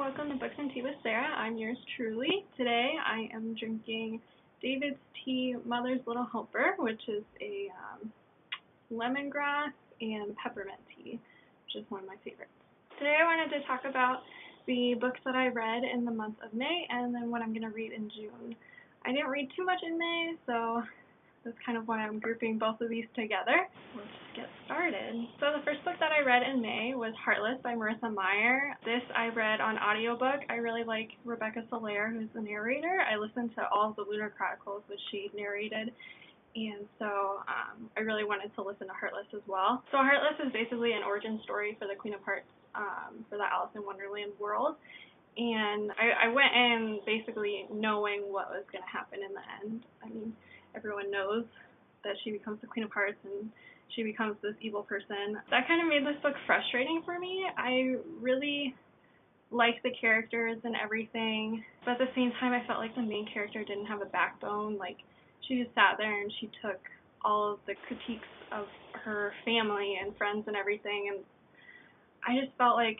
welcome to Books and Tea with Sarah. I'm yours truly. Today I am drinking David's Tea Mother's Little Helper, which is a lemongrass and peppermint tea, which is one of my favorites. Today I wanted to talk about the books that I read in the month of May and then what I'm going to read in June. I didn't read too much in May, so that's kind of why I'm grouping both of these together. Let's just get started. So the first book that I read in May was Heartless by Marissa Meyer. This I read on audiobook. I really like Rebecca Soler, who's the narrator. I listened to all of the Lunar Chronicles, which she narrated, and so I really wanted to listen to Heartless as well. So Heartless is basically an origin story for the Queen of Hearts, for the Alice in Wonderland world. And I went in basically knowing what was going to happen in the end. I mean, everyone knows that she becomes the Queen of Hearts and she becomes this evil person. That kind of made this book frustrating for me. I really liked the characters and everything, but at the same time I felt like the main character didn't have a backbone. Like, she just sat there and she took all of the critiques of her family and friends and everything, and I just felt like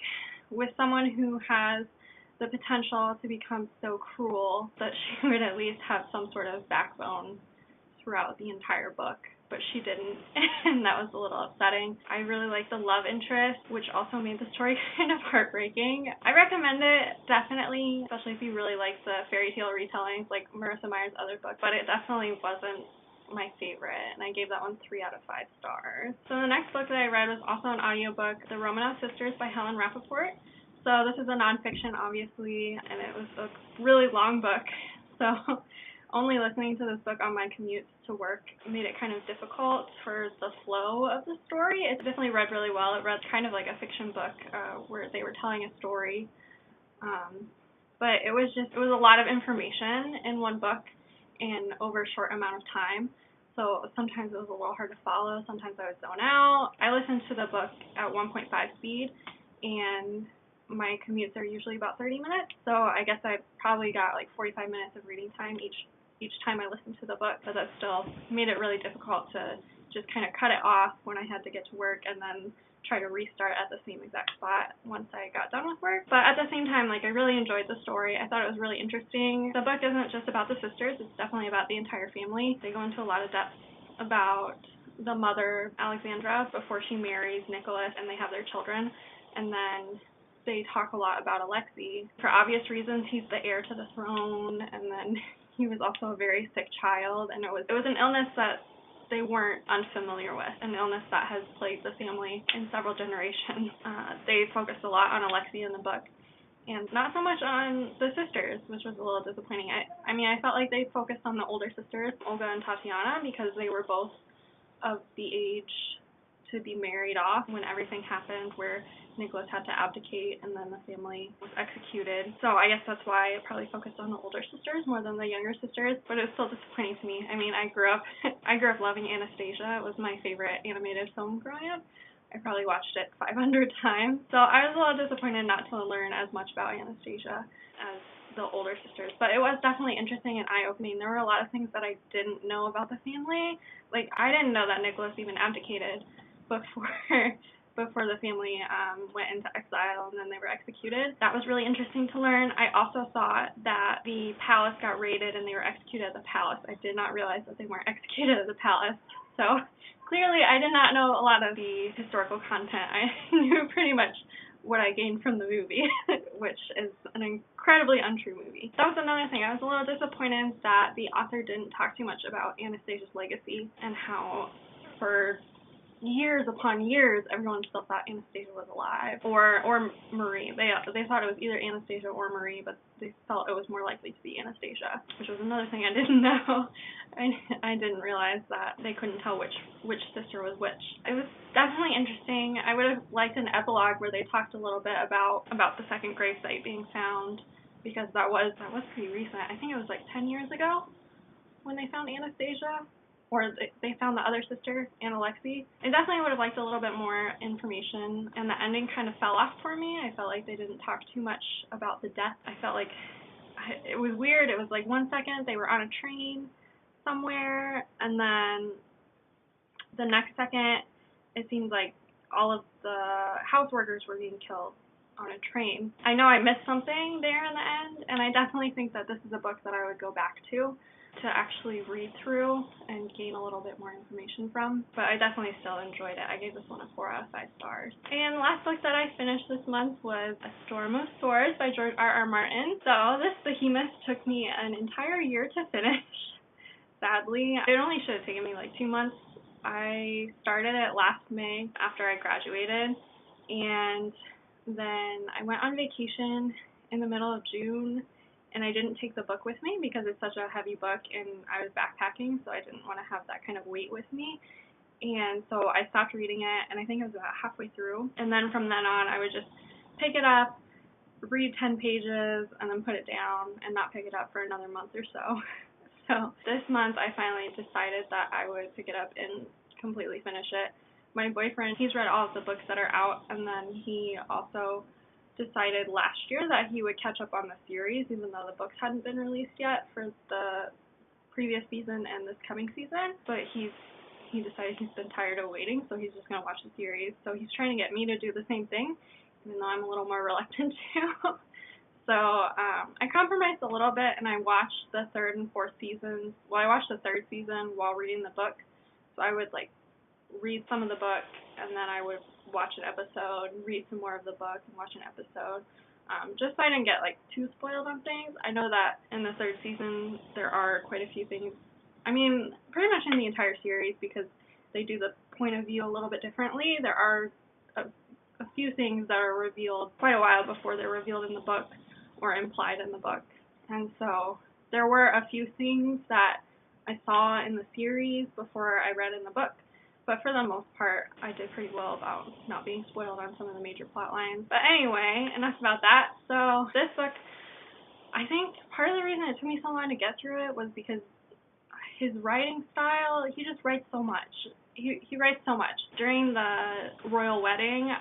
with someone who has the potential to become so cruel that she would at least have some sort of backbone throughout the entire book, but she didn't, and that was a little upsetting. I really liked the love interest, which also made the story kind of heartbreaking. I recommend it, definitely, especially if you really like the fairy tale retellings like Marissa Meyer's other book, but it definitely wasn't my favorite, and I gave that one 3 out of 5 stars. So the next book that I read was also an audiobook, The Romanov Sisters by Helen Rappaport. So this is a nonfiction, obviously, and it was a really long book, so only listening to this book on my commutes to work made it kind of difficult for the flow of the story. It definitely read really well. It read kind of like a fiction book where they were telling a story, but it was a lot of information in one book and over a short amount of time. So sometimes it was a little hard to follow. Sometimes I would zone out. I listened to the book at 1.5 speed, and my commutes are usually about 30 minutes, so I guess I probably got like 45 minutes of reading time each time I listened to the book, but that still made it really difficult to just kind of cut it off when I had to get to work and then try to restart at the same exact spot once I got done with work. But at the same time, like, I really enjoyed the story. I thought it was really interesting. The book isn't just about the sisters, it's definitely about the entire family. They go into a lot of depth about the mother, Alexandra, before she marries Nicholas and they have their children, and then they talk a lot about Alexei. For obvious reasons, he's the heir to the throne, and then he was also a very sick child, and it was an illness that they weren't unfamiliar with, an illness that has plagued the family in several generations. They focused a lot on Alexei in the book, and not so much on the sisters, which was a little disappointing. I mean, I felt like they focused on the older sisters, Olga and Tatiana, because they were both of the age to be married off when everything happened, where Nicholas had to abdicate and then the family was executed. So I guess that's why it probably focused on the older sisters more than the younger sisters, but it was still disappointing to me. I mean, I grew up loving Anastasia. It was my favorite animated film growing up. I probably watched it 500 times. So I was a little disappointed not to learn as much about Anastasia as the older sisters, but it was definitely interesting and eye-opening. There were a lot of things that I didn't know about the family. Like, I didn't know that Nicholas even abdicated before the family went into exile and then they were executed. That was really interesting to learn. I also thought that the palace got raided and they were executed at the palace. I did not realize that they weren't executed at the palace. So clearly I did not know a lot of the historical content. I knew pretty much what I gained from the movie, which is an incredibly untrue movie. That was another thing. I was a little disappointed that the author didn't talk too much about Anastasia's legacy and how for years upon years, everyone still thought Anastasia was alive, or Marie. They thought it was either Anastasia or Marie, but they felt it was more likely to be Anastasia, which was another thing I didn't know. I didn't realize that they couldn't tell which sister was which. It was definitely interesting. I would have liked an epilogue where they talked a little bit about the second grave site being found, because that was pretty recent. I think it was like 10 years ago when they found Anastasia. Or they found the other sister, and Alexei. I definitely would have liked a little bit more information, and the ending kind of fell off for me. I felt like they didn't talk too much about the death. I felt like it was weird. It was like 1 second they were on a train somewhere, and then the next second it seemed like all of the house workers were being killed on a train. I know I missed something there in the end, and I definitely think that this is a book that I would go back to actually read through and gain a little bit more information from, but I definitely still enjoyed it. I gave this one a 4 out of 5 stars. And the last book that I finished this month was A Storm of Swords by George R.R. Martin. So this behemoth took me an entire year to finish, sadly. It only should have taken me like 2 months. I started it last May after I graduated, and then I went on vacation in the middle of June, and I didn't take the book with me because it's such a heavy book, and I was backpacking, so I didn't want to have that kind of weight with me. And so I stopped reading it, and I think it was about halfway through. And then from then on, I would just pick it up, read 10 pages, and then put it down and not pick it up for another month or so. So this month, I finally decided that I would pick it up and completely finish it. My boyfriend, he's read all of the books that are out, and then he also decided last year that he would catch up on the series, even though the books hadn't been released yet for the previous season and this coming season. But he decided he's been tired of waiting, so he's just going to watch the series. So he's trying to get me to do the same thing, even though I'm a little more reluctant to. So I compromised a little bit, and I watched the 3rd and 4th seasons. Well, I watched the 3rd season while reading the book. So I would read some of the book, and then I would watch an episode, read some more of the book, and watch an episode, just so I didn't get too spoiled on things. I know that in the 3rd season there are quite a few things, I mean pretty much in the entire series, because they do the point of view a little bit differently. There are a few things that are revealed quite a while before they're revealed in the book or implied in the book, and so there were a few things that I saw in the series before I read in the book. But for the most part, I did pretty well about not being spoiled on some of the major plot lines. But anyway, enough about that. So this book, I think part of the reason it took me so long to get through it was because his writing style, he just writes so much. He writes so much. During the royal wedding,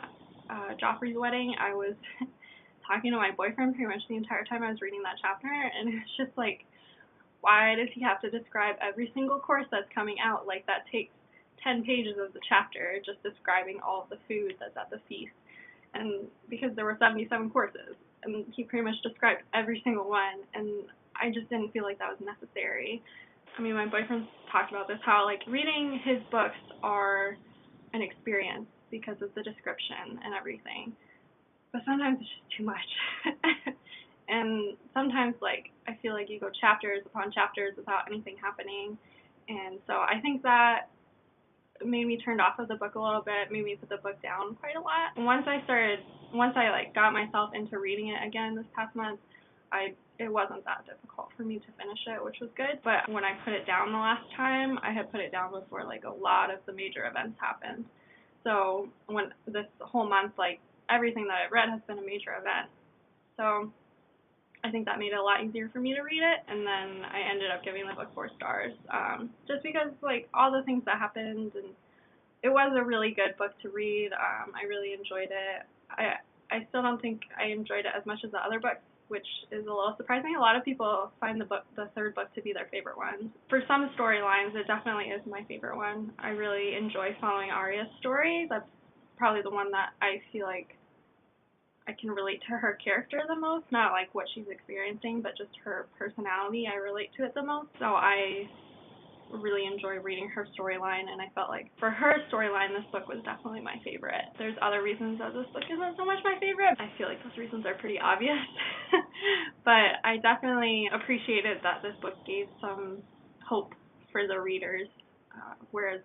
Joffrey's wedding, I was talking to my boyfriend pretty much the entire time I was reading that chapter, and it's just why does he have to describe every single course that's coming out? That takes 10 pages of the chapter just describing all of the food that's at the feast, and because there were 77 courses, and he pretty much described every single one, and I just didn't feel like that was necessary. I mean, my boyfriend talked about this, how reading his books are an experience because of the description and everything, but sometimes it's just too much. And sometimes I feel like you go chapters upon chapters without anything happening, and so I think that made me turned off of the book a little bit, made me put the book down quite a lot. Once I got myself into reading it again this past month, it wasn't that difficult for me to finish it, which was good. But when I put it down the last time, I had put it down before a lot of the major events happened. So when this whole month, everything that I've read has been a major event. So I think that made it a lot easier for me to read it, and then I ended up giving the book 4 stars, just because all the things that happened, and it was a really good book to read. I really enjoyed it. I still don't think I enjoyed it as much as the other books, which is a little surprising. A lot of people find the 3rd book to be their favorite one. For some storylines, it definitely is my favorite one. I really enjoy following Arya's story. That's probably the one that I feel like I can relate to her character the most, not what she's experiencing, but just her personality. I relate to it the most. So I really enjoy reading her storyline, and I felt like for her storyline, this book was definitely my favorite. There's other reasons that this book isn't so much my favorite. I feel like those reasons are pretty obvious, but I definitely appreciated that this book gave some hope for the readers, whereas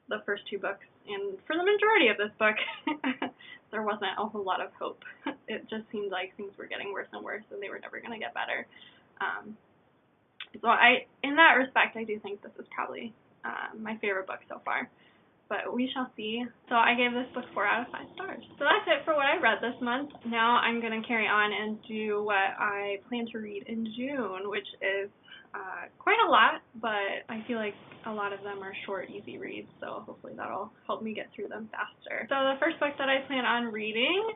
the first 2 books, and for the majority of this book, there wasn't a whole lot of hope. It just seemed like things were getting worse and worse, and they were never going to get better. So in that respect, I do think this is probably my favorite book so far. But we shall see. So I gave this book 4 out of 5 stars. So that's it for what I read this month. Now I'm going to carry on and do what I plan to read in June, which is quite a lot, but I feel like a lot of them are short, easy reads, so hopefully that'll help me get through them faster. So the first book that I plan on reading,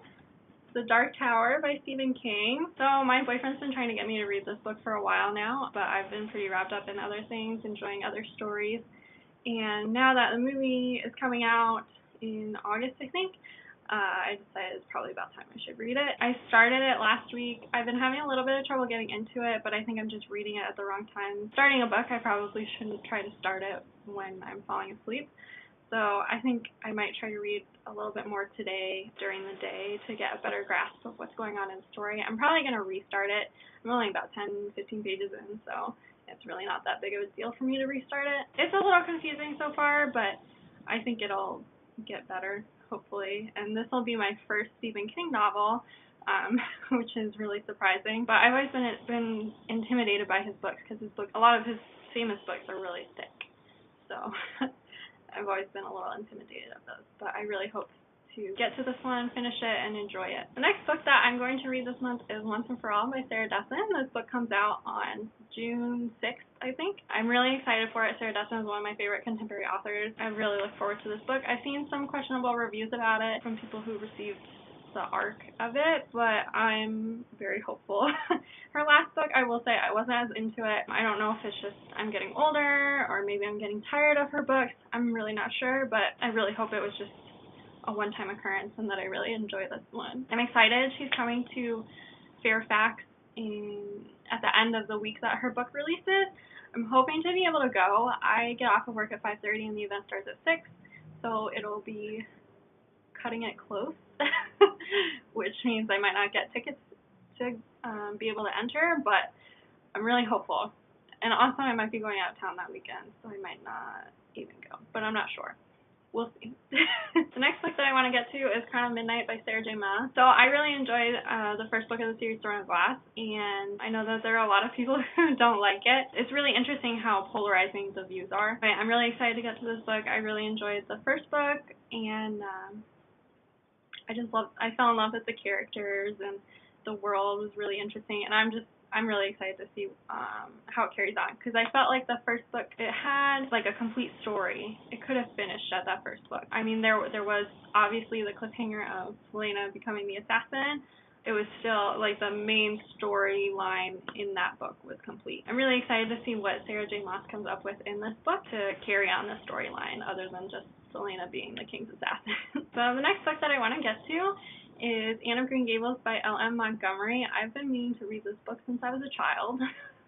The Dark Tower by Stephen King. So my boyfriend's been trying to get me to read this book for a while now, but I've been pretty wrapped up in other things, enjoying other stories. And now that the movie is coming out in August, I think, I decided it's probably about time I should read it. I started it last week. I've been having a little bit of trouble getting into it, but I think I'm just reading it at the wrong time. Starting a book, I probably shouldn't try to start it when I'm falling asleep. So I think I might try to read a little bit more today during the day to get a better grasp of what's going on in the story. I'm probably going to restart it. I'm only about 10, 15 pages in, so it's really not that big of a deal for me to restart it. It's a little confusing so far, but I think it'll get better, hopefully. And this will be my first Stephen King novel, which is really surprising. But I've always been intimidated by his books because a lot of his famous books are really thick. So I've always been a little intimidated of those. But I really hope to get to this one, finish it, and enjoy it. The next book that I'm going to read this month is Once and For All by Sarah Dessen. This book comes out on June 6th, I think. I'm really excited for it. Sarah Dessen is one of my favorite contemporary authors. I really look forward to this book. I've seen some questionable reviews about it from people who received the arc of it, but I'm very hopeful. Her last book, I will say, I wasn't as into it. I don't know if it's just I'm getting older or maybe I'm getting tired of her books. I'm really not sure, but I really hope it was just a one-time occurrence and that I really enjoy this one. I'm excited. She's coming to Fairfax at the end of the week that her book releases. I'm hoping to be able to go. I get off of work at 5:30 and the event starts at 6, so it'll be cutting it close, which means I might not get tickets to be able to enter, but I'm really hopeful. And also I might be going out of town that weekend, so I might not even go, but I'm not sure. We'll see. The next book that I want to get to is Crown of Midnight by Sarah J. Maas. So I really enjoyed the first book of the series, Throne of Glass, and I know that there are a lot of people who don't like it. It's really interesting how polarizing the views are. I'm really excited to get to this book. I really enjoyed the first book, and I fell in love with the characters, and the world was really interesting, and I'm really excited to see how it carries on, because I felt like the first book, it had like a complete story. It could have finished at that first book. I mean, there was obviously the cliffhanger of Helena becoming the assassin. It was still like the main storyline in that book was complete. I'm really excited to see what Sarah J. Maas comes up with in this book to carry on the storyline other than just Helena being the king's assassin. So the next book that I want to get to is Anne of Green Gables by L.M. Montgomery. I've been meaning to read this book since I was a child.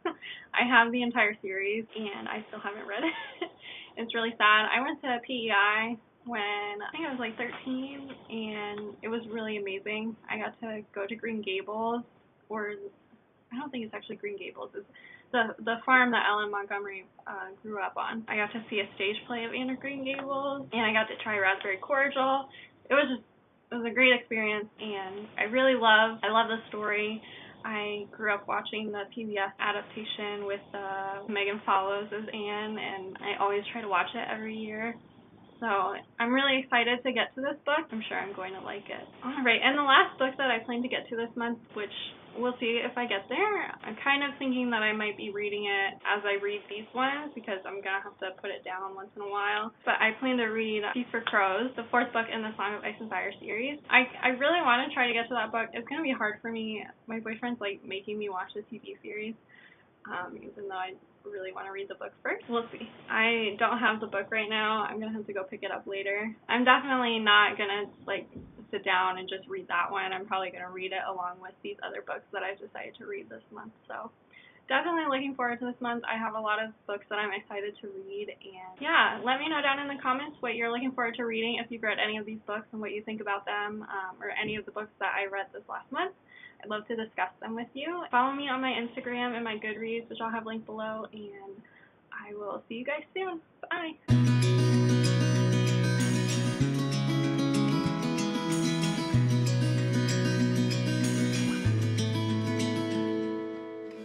I have the entire series, and I still haven't read it. It's really sad. I went to PEI when I think I was like 13, and it was really amazing. I got to go to Green Gables, or I don't think it's actually Green Gables. It's the farm that Ellen Montgomery grew up on. I got to see a stage play of Anne of Green Gables, and I got to try raspberry cordial. It was a great experience, and I love the story. I grew up watching the PBS adaptation with Megan Follows as Anne, and I always try to watch it every year. So I'm really excited to get to this book. I'm sure I'm going to like it. All right, and the last book that I plan to get to this month, which we'll see if I get there, I'm kind of thinking that I might be reading it as I read these ones, because I'm going to have to put it down once in a while. But I plan to read Feast for Crows, the fourth book in the Song of Ice and Fire series. I really want to try to get to that book. It's going to be hard for me. My boyfriend's like making me watch the TV series, even though I really want to read the book first. We'll see. I don't have the book right now. I'm going to have to go pick it up later. I'm definitely not going to sit down and just read that one. I'm probably going to read it along with these other books that I've decided to read this month. So definitely looking forward to this month. I have a lot of books that I'm excited to read, and yeah, let me know down in the comments what you're looking forward to reading, if you've read any of these books and what you think about them, or any of the books that I read this last month. I'd love to discuss them with you. Follow me on my Instagram and my Goodreads, which I'll have linked below, and I will see you guys soon. Bye!